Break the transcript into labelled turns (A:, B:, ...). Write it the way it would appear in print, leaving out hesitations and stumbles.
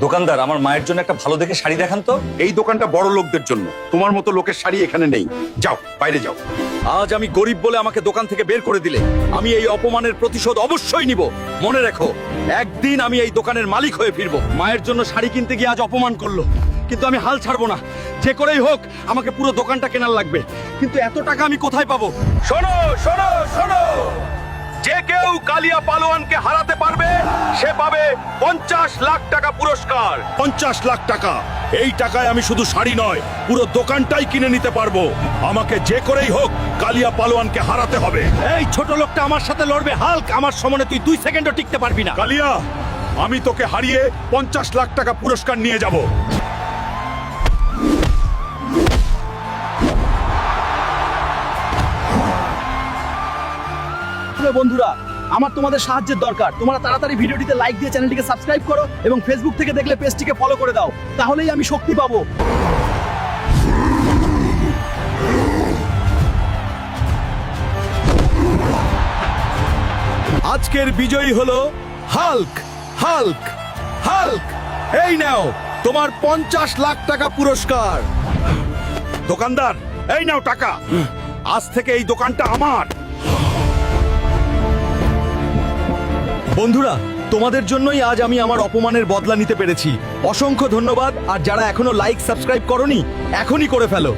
A: দোকানদার, আমার মায়ের জন্য একটা ভালো দেখে শাড়ি দেখান তো।
B: এই দোকানটা বড় লোকদের জন্য, তোমার মতো লোকের শাড়ি এখানে নেই। যাও, বাইরে যাও।
A: আজ আমি গরিব বলে আমাকে দোকান থেকে বের করে দিলে আমি এই অপমানের প্রতিশোধ অবশ্যই নিব। মনে রেখো, একদিন আমি এই দোকানের মালিক হয়ে ফিরবো। মায়ের জন্য শাড়ি কিনতে গিয়ে আজ অপমান করলো, কিন্তু আমি হাল ছাড়বো না। যে করেই হোক আমাকে পুরো দোকানটা কেনার লাগবে, কিন্তু এত টাকা আমি কোথায় পাবো? শোনো শোনো শোনো, যে কেউ কালিয়া পালোয়ানকে হারাতে পারবে সে পাবে 50 লাখ টাকা পুরস্কার।
B: 50 লাখ টাকা? এই টাকায় আমি শুধু শাড়ি নয়, পুরো দোকানটাই কিনে নিতে পারবো। আমাকে যে করেই হোক কালিয়া পালোয়ানকে হারাতে হবে।
A: এই ছোট লোকটা আমার সাথে লড়বে হাল্ক, আমার সামনে তুই 2 সেকেন্ডও টিকতে পারবি না।
B: কালিয়া, আমি তোকে হারিয়ে 50 লাখ টাকা পুরস্কার নিয়ে যাব।
C: বন্ধুরা, আমার তোমাদের সাহায্যের দরকার। তোমরা তাড়াতাড়ি ভিডিওটিতে লাইক দিয়ে চ্যানেলটিকে সাবস্ক্রাইব করো এবং ফেসবুক থেকে দেখলে পেজটিকে ফলো করে দাও, তাহলেই আমি শক্তি পাবো।
A: আজকের বিজয়ী হলো হাল্ক। হাল্ক হাল্ক এই নাও তোমার 50 লাখ টাকা পুরস্কার।
B: দোকানদার, এই নাও টাকা। আজ থেকে এই দোকানটা আমার।
A: বন্ধুরা, তোমাদের জন্যই আজ আমি আমার অপমানের বদলা নিতে পেরেছি। অসংখ্য ধন্যবাদ। আর যারা এখনো লাইক সাবস্ক্রাইব করোনি, এখনই করে ফেলো।